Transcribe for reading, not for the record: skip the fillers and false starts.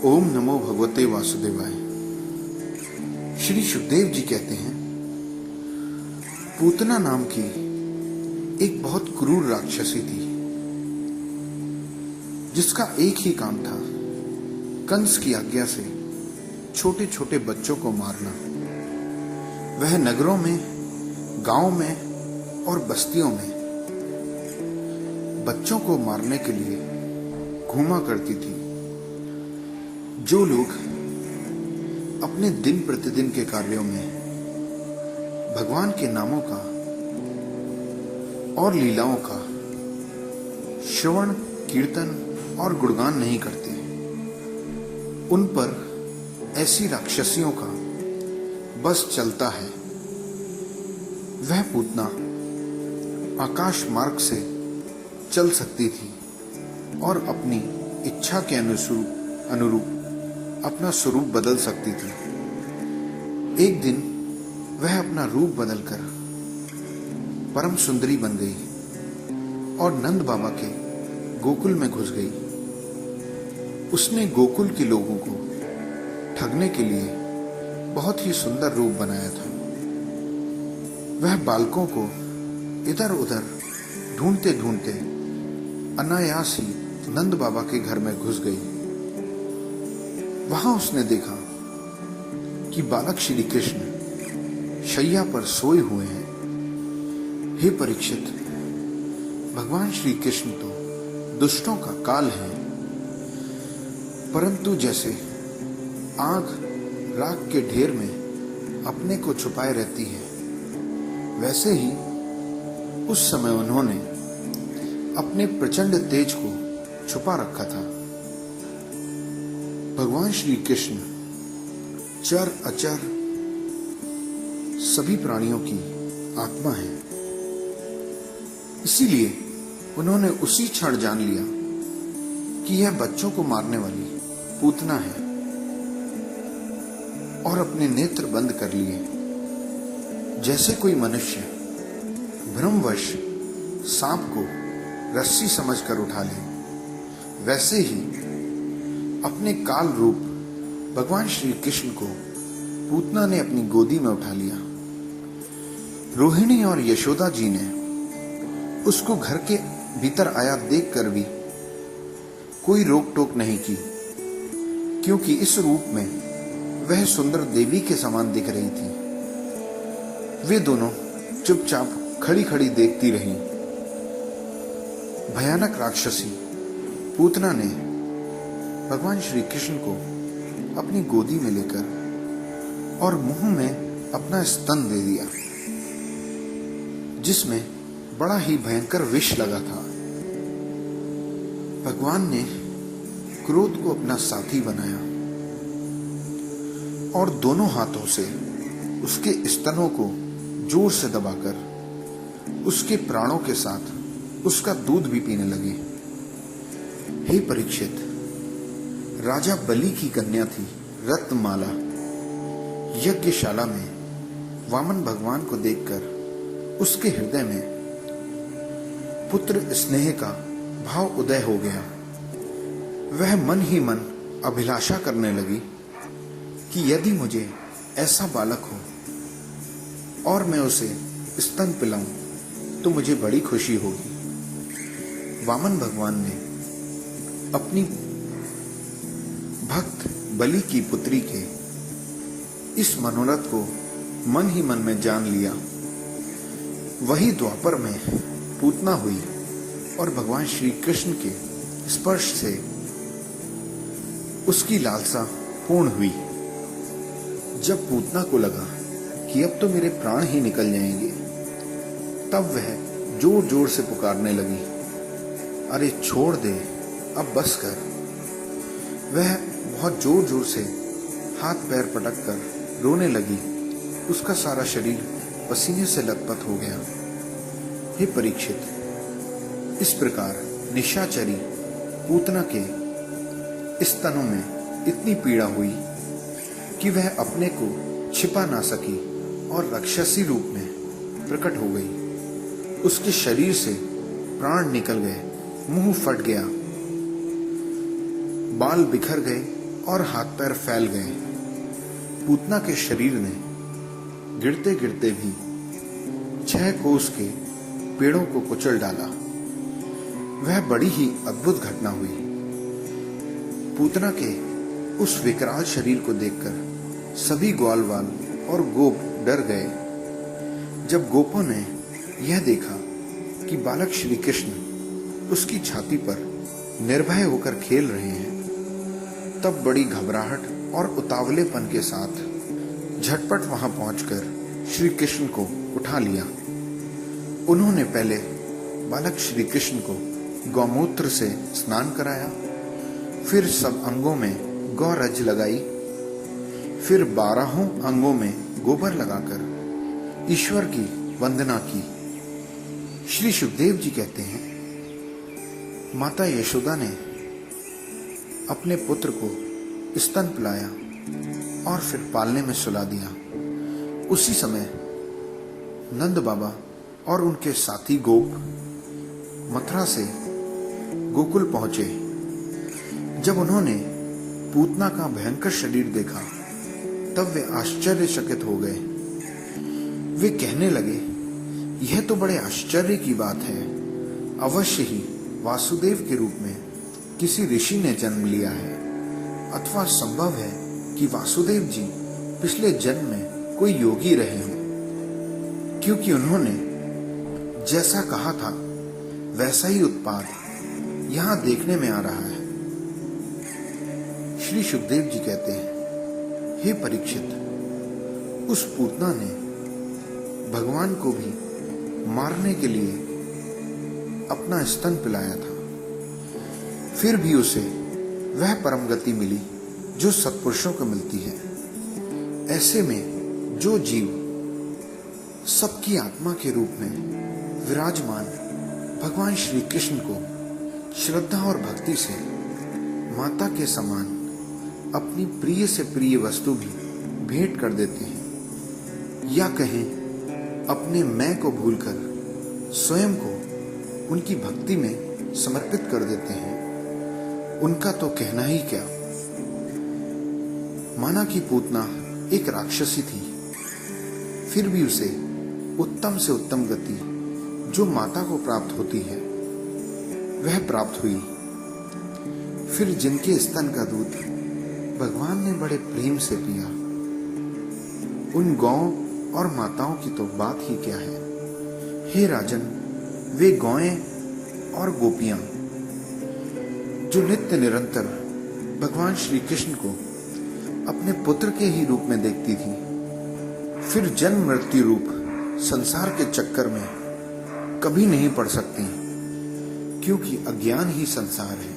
ओम नमो भगवते वासुदेवाय। श्री सुखदेव जी कहते हैं, पूतना नाम की एक बहुत क्रूर राक्षसी थी, जिसका एक ही काम था कंस की आज्ञा से छोटे छोटे बच्चों को मारना। वह नगरों में, गांवों में और बस्तियों में बच्चों को मारने के लिए घूमा करती थी। जो लोग अपने दिन प्रतिदिन के कार्यों में भगवान के नामों का और लीलाओं का श्रवण, कीर्तन और गुणगान नहीं करते, उन पर ऐसी राक्षसियों का बस चलता है। वह पूतना आकाश मार्ग से चल सकती थी और अपनी इच्छा के अनुरूप अपना स्वरूप बदल सकती थी। एक दिन वह अपना रूप बदलकर परम सुंदरी बन गई और नंद बाबा के गोकुल में घुस गई। उसने गोकुल के लोगों को ठगने के लिए बहुत ही सुंदर रूप बनाया था। वह बालकों को इधर उधर ढूंढते ढूंढते अनायास ही नंद बाबा के घर में घुस गई। वहां उसने देखा कि बालक श्री कृष्ण शैया पर सोए हुए हैं। हे परीक्षित, भगवान श्री कृष्ण तो दुष्टों का काल है, परंतु जैसे आग राख के ढेर में अपने को छुपाए रहती है, वैसे ही उस समय उन्होंने अपने प्रचंड तेज को छुपा रखा था। भगवान श्री कृष्ण चर अचर सभी प्राणियों की आत्मा है, इसीलिए उन्होंने उसी क्षण जान लिया कि यह बच्चों को मारने वाली पूतना है और अपने नेत्र बंद कर लिए। जैसे कोई मनुष्य भ्रमवश सांप को रस्सी समझकर उठा ले, वैसे ही अपने काल रूप भगवान श्री कृष्ण को पूतना ने अपनी गोदी में उठा लिया। रोहिणी और यशोदा जी ने उसको घर के भीतर आया देखकर भी कोई रोक टोक नहीं की, क्योंकि इस रूप में वह सुंदर देवी के समान दिख रही थी। वे दोनों चुपचाप खड़ी खड़ी देखती रहीं। भयानक राक्षसी पूतना ने भगवान श्री कृष्ण को अपनी गोदी में लेकर और मुंह में अपना स्तन दे दिया, जिसमें बड़ा ही भयंकर विष लगा था। भगवान ने क्रोध को अपना साथी बनाया और दोनों हाथों से उसके स्तनों को जोर से दबाकर उसके प्राणों के साथ उसका दूध भी पीने लगे। हे परीक्षित, राजा बलि की कन्या थी रत्नमाला। यज्ञशाला में वामन भगवान को देखकर उसके हृदय में पुत्र स्नेह का भाव उदय हो गया। वह मन ही मन अभिलाषा करने लगी कि यदि मुझे ऐसा बालक हो और मैं उसे स्तन पिलाऊं तो मुझे बड़ी खुशी होगी। वामन भगवान ने अपनी भक्त बलि की पुत्री के इस मनोरथ को मन ही मन में जान लिया। वही द्वापर में पूतना हुई और भगवान श्री कृष्ण के स्पर्श से उसकी लालसा पूर्ण हुई। जब पूतना को लगा कि अब तो मेरे प्राण ही निकल जाएंगे, तब वह जोर जोर से पुकारने लगी, अरे छोड़ दे, अब बस कर। वह बहुत जोर जोर से हाथ पैर पटक कर रोने लगी। उसका सारा शरीर पसीने से लथपथ हो गया। हे परीक्षित, इस प्रकार निशाचरी पूतना के स्तनों में इतनी पीड़ा हुई कि वह अपने को छिपा ना सकी और राक्षसी रूप में प्रकट हो गई। उसके शरीर से प्राण निकल गए, मुंह फट गया, बाल बिखर गए और हाथ पैर फैल गए। पूतना के शरीर ने गिरते गिरते भी 6 कोस के पेड़ों को कुचल डाला। वह बड़ी ही अद्भुत घटना हुई। पूतना के उस विकराल शरीर को देखकर सभी ग्वालवाल और गोप डर गए। जब गोपों ने यह देखा कि बालक श्री कृष्ण उसकी छाती पर निर्भय होकर खेल रहे हैं, तब बड़ी घबराहट और उतावलेपन के साथ झटपट वहां पहुंचकर श्री कृष्ण को उठा लिया। उन्होंने पहले बालक श्री कृष्ण को गौमूत्र से स्नान कराया, फिर सब अंगों में गौरज लगाई, फिर 12 अंगों में गोबर लगाकर ईश्वर की वंदना की। श्री सुखदेव जी कहते हैं, माता यशोदा ने अपने पुत्र को स्तन पिलाया और फिर पालने में सुला दिया। उसी समय नंद बाबा और उनके साथी गोप मथुरा से गोकुल पहुंचे। जब उन्होंने पूतना का भयंकर शरीर देखा, तब वे आश्चर्यचकित हो गए। वे कहने लगे, यह तो बड़े आश्चर्य की बात है। अवश्य ही वासुदेव के रूप में किसी ऋषि ने जन्म लिया है, अथवा संभव है कि वासुदेव जी पिछले जन्म में कोई योगी रहे हों, क्योंकि उन्होंने जैसा कहा था वैसा ही उत्पाद यहाँ देखने में आ रहा है। श्री सुखदेव जी कहते हैं, हे परीक्षित, उस पूतना ने भगवान को भी मारने के लिए अपना स्तन पिलाया था, फिर भी उसे वह परम गति मिली जो सत्पुरुषों को मिलती है। ऐसे में जो जीव सबकी आत्मा के रूप में विराजमान भगवान श्री कृष्ण को श्रद्धा और भक्ति से माता के समान अपनी प्रिय से प्रिय वस्तु भी भेंट कर देते हैं, या कहें अपने मैं को भूलकर स्वयं को उनकी भक्ति में समर्पित कर देते हैं, उनका तो कहना ही क्या। माना कि पूतना एक राक्षसी थी, फिर भी उसे उत्तम से उत्तम गति जो माता को प्राप्त होती है वह प्राप्त हुई। फिर जिनके स्तन का दूध भगवान ने बड़े प्रेम से पिया, उन गौओं और माताओं की तो बात ही क्या है। हे राजन, वे गौएं और गोपियां जो नित्य निरंतर भगवान श्री कृष्ण को अपने पुत्र के ही रूप में देखती थी, फिर जन्म मृत्यु रूप संसार के चक्कर में कभी नहीं पड़ सकती, क्योंकि अज्ञान ही संसार है।